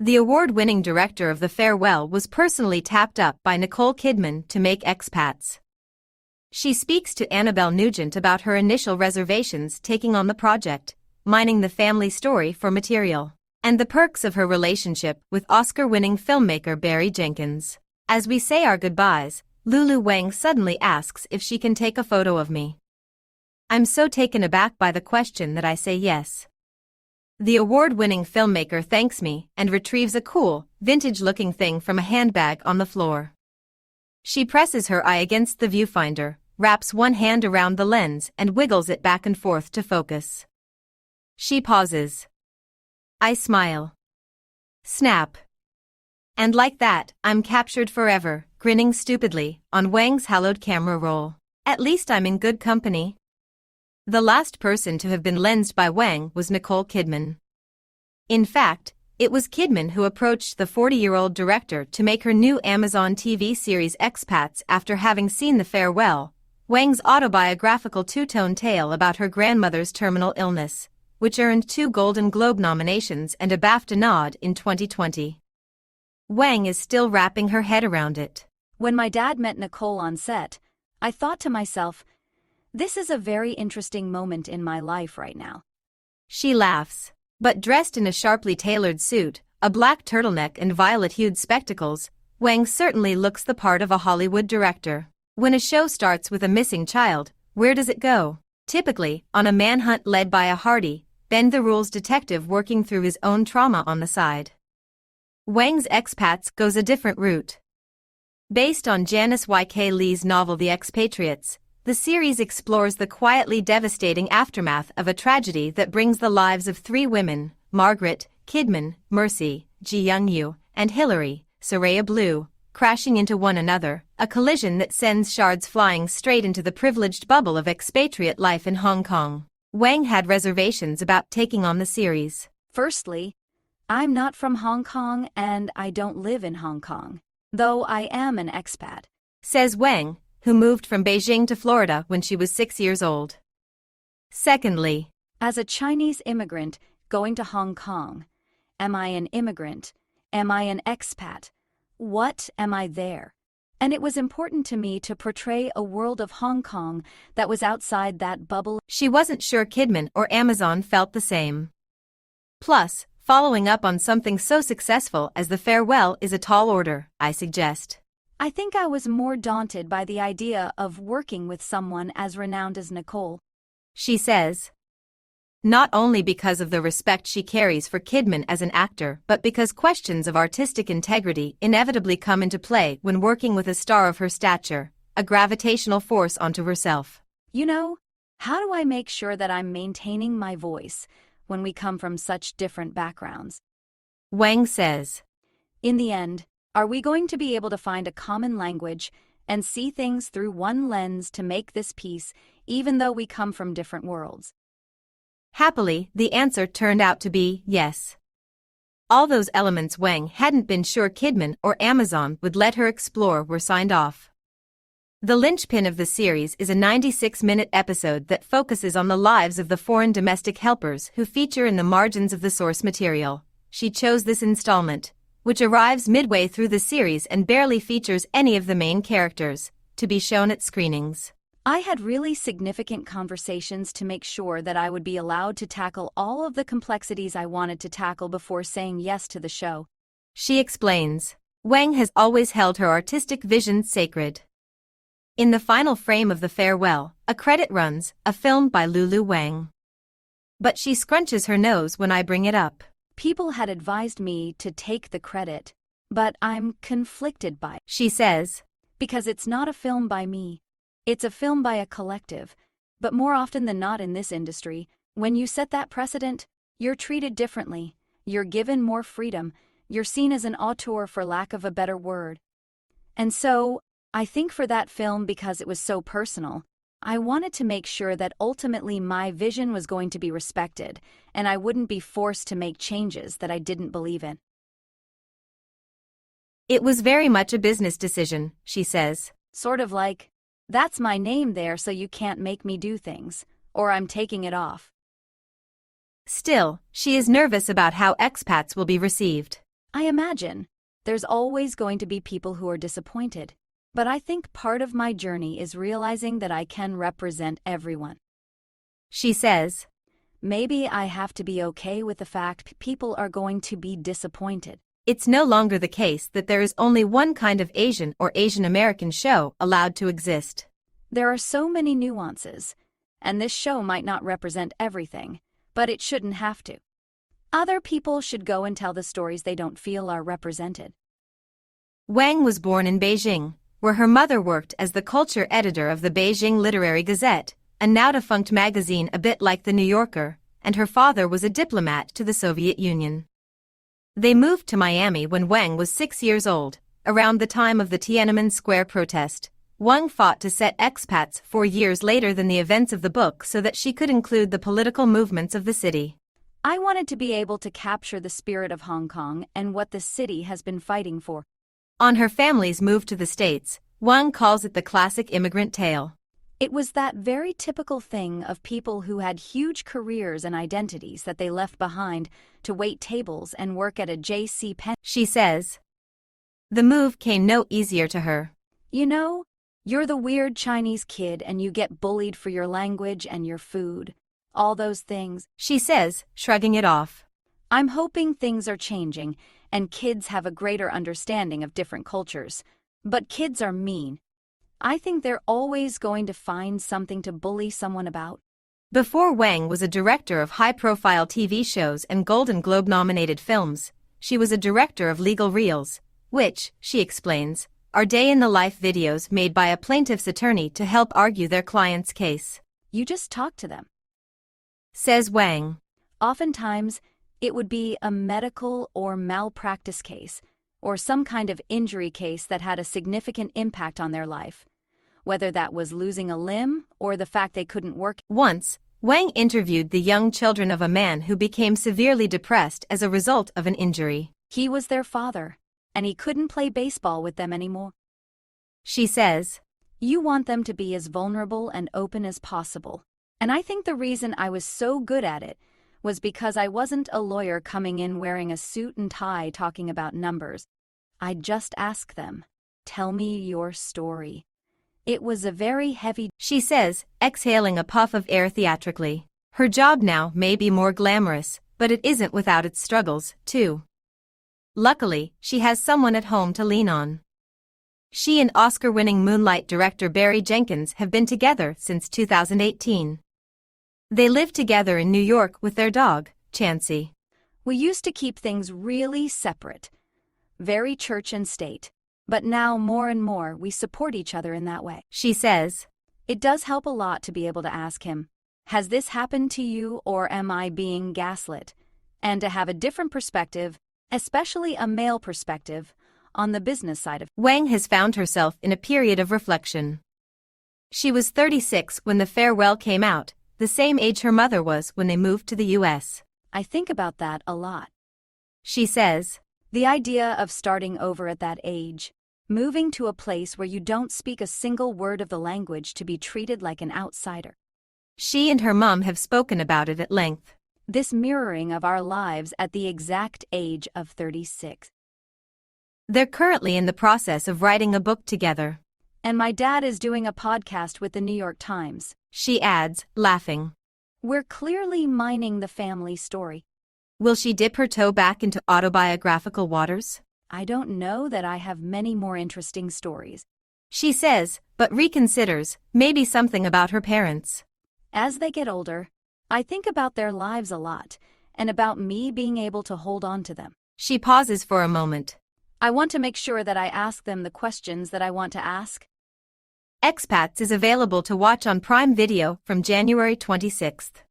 The award-winning director of The Farewell was personally tapped up by Nicole Kidman to make Expats. She speaks to Annabelle Nugent about her initial reservations taking on the project, mining the family story for material, and the perks of her relationship with Oscar-winning filmmaker Barry Jenkins. As we say our goodbyes, Lulu Wang suddenly asks if she can take a photo of me. I'm so taken aback by the question that I say yes. The award-winning filmmaker thanks me and retrieves a cool, vintage-looking thing from a handbag on the floor. She presses her eye against the viewfinder, wraps one hand around the lens and wiggles it back and forth to focus. She pauses. I smile. Snap. And like that, I'm captured forever, grinning stupidly, on Wang's hallowed camera roll. At least I'm in good company. The last person to have been lensed by Wang was Nicole Kidman. In fact, it was Kidman who approached the 40-year-old director to make her new Amazon TV series Expats after having seen The Farewell, Wang's autobiographical two-tone tale about her grandmother's terminal illness, which earned 2 Golden Globe nominations and a BAFTA nod in 2020. Wang is still wrapping her head around it. When my dad met Nicole on set, I thought to myself, this is a very interesting moment in my life right now. She laughs. But dressed in a sharply tailored suit, a black turtleneck and violet-hued spectacles, Wang certainly looks the part of a Hollywood director. When a show starts with a missing child, where does it go? Typically, on a manhunt led by a hardy, bend-the-rules detective working through his own trauma on the side. Wang's Expats goes a different route. Based on Janice Y.K. Lee's novel The Expatriates, the series explores the quietly devastating aftermath of a tragedy that brings the lives of 3 women, Margaret, Kidman, Mercy, Ji Young-yu, and Hillary, Soraya Blue, crashing into one another, a collision that sends shards flying straight into the privileged bubble of expatriate life in Hong Kong. Wang had reservations about taking on the series. Firstly, I'm not from Hong Kong and I don't live in Hong Kong, though I am an expat, says Wang, who moved from Beijing to Florida when she was 6 years old. Secondly, as a Chinese immigrant going to Hong Kong, am I an immigrant? Am I an expat? What am I there? And it was important to me to portray a world of Hong Kong that was outside that bubble. She wasn't sure Kidman or Amazon felt the same. Plus, following up on something so successful as The Farewell is a tall order, I suggest. I think I was more daunted by the idea of working with someone as renowned as Nicole. She says. Not only because of the respect she carries for Kidman as an actor, but because questions of artistic integrity inevitably come into play when working with a star of her stature, a gravitational force onto herself. You know, how do I make sure that I'm maintaining my voice when we come from such different backgrounds? Wang says. In the end, are we going to be able to find a common language and see things through one lens to make this piece, even though we come from different worlds? Happily, the answer turned out to be yes. All those elements Wang hadn't been sure Kidman or Amazon would let her explore were signed off. The linchpin of the series is a 96-minute episode that focuses on the lives of the foreign domestic helpers who feature in the margins of the source material. She chose this installment, which arrives midway through the series and barely features any of the main characters, to be shown at screenings. I had really significant conversations to make sure that I would be allowed to tackle all of the complexities I wanted to tackle before saying yes to the show. She explains. Wang has always held her artistic vision sacred. In the final frame of The Farewell, a credit runs, a film by Lulu Wang. But she scrunches her nose when I bring it up. People had advised me to take the credit, but I'm conflicted by it, she says. Because it's not a film by me. It's a film by a collective, but more often than not in this industry, when you set that precedent, you're treated differently, you're given more freedom, you're seen as an auteur for lack of a better word. And so, I think for that film, because it was so personal, I wanted to make sure that ultimately my vision was going to be respected, and I wouldn't be forced to make changes that I didn't believe in. It was very much a business decision, she says. Sort of like, that's my name there so you can't make me do things, or I'm taking it off. Still, she is nervous about how Expats will be received. I imagine there's always going to be people who are disappointed, but I think part of my journey is realizing that I can represent everyone. She says, Maybe I have to be okay with the fact people are going to be disappointed. it's no longer the case that there is only one kind of Asian or Asian American show allowed to exist. There are so many nuances, and this show might not represent everything, but it shouldn't have to. Other people should go and tell the stories they don't feel are represented. Wang was born in Beijing, where her mother worked as the culture editor of the Beijing Literary Gazette, a now-defunct magazine a bit like The New Yorker, and her father was a diplomat to the Soviet Union. They moved to Miami when Wang was 6 years old, around the time of the Tiananmen Square protest. Wang fought to set expats 4 years later than the events of the book so that she could include the political movements of the city. I wanted to be able to capture the spirit of Hong Kong and what the city has been fighting for. On her family's move to the States, Wang calls it the classic immigrant tale. It was that very typical thing of people who had huge careers and identities that they left behind to wait tables and work at a J.C. Penney. She says, the move came no easier to her. You know, you're the weird Chinese kid and you get bullied for your language and your food. All those things, she says, shrugging it off. I'm hoping things are changing and kids have a greater understanding of different cultures. But kids are mean. I think they're always going to find something to bully someone about. Before Wang was a director of high-profile TV shows and Golden Globe-nominated films, she was a director of legal reels, which, she explains, are day-in-the-life videos made by a plaintiff's attorney to help argue their client's case. You just talk to them, says Wang. Oftentimes, it would be a medical or malpractice case, or some kind of injury case that had a significant impact on their life, whether that was losing a limb or the fact they couldn't work. Once, Wang interviewed the young children of a man who became severely depressed as a result of an injury. He was their father, and he couldn't play baseball with them anymore. She says, you want them to be as vulnerable and open as possible. And I think the reason I was so good at it was because I wasn't a lawyer coming in wearing a suit and tie talking about numbers. I'd just ask them, tell me your story. It was a very heavy, she says, exhaling a puff of air theatrically. Her job now may be more glamorous, but it isn't without its struggles, too. Luckily, she has someone at home to lean on. She and Oscar-winning Moonlight director Barry Jenkins have been together since 2018. They live together in New York with their dog, Chansey. We used to keep things really separate, very church and state, but now more and more we support each other in that way. She says, it does help a lot to be able to ask him, has this happened to you or am I being gaslit? And to have a different perspective, especially a male perspective, on the business side of. Wang has found herself in a period of reflection. She was 36 when The Farewell came out, the same age her mother was when they moved to the U.S. I think about that a lot. She says, the idea of starting over at that age, moving to a place where you don't speak a single word of the language to be treated like an outsider. She and her mom have spoken about it at length. This mirroring of our lives at the exact age of 36. They're currently in the process of writing a book together. And my dad is doing a podcast with the New York Times. She adds, laughing. We're clearly mining the family story. Will she dip her toe back into autobiographical waters? I don't know that I have many more interesting stories. She says, but reconsiders, maybe something about her parents. As they get older, I think about their lives a lot, and about me being able to hold on to them. She pauses for a moment. I want to make sure that I ask them the questions that I want to ask. Expats is available to watch on Prime Video from January 26th.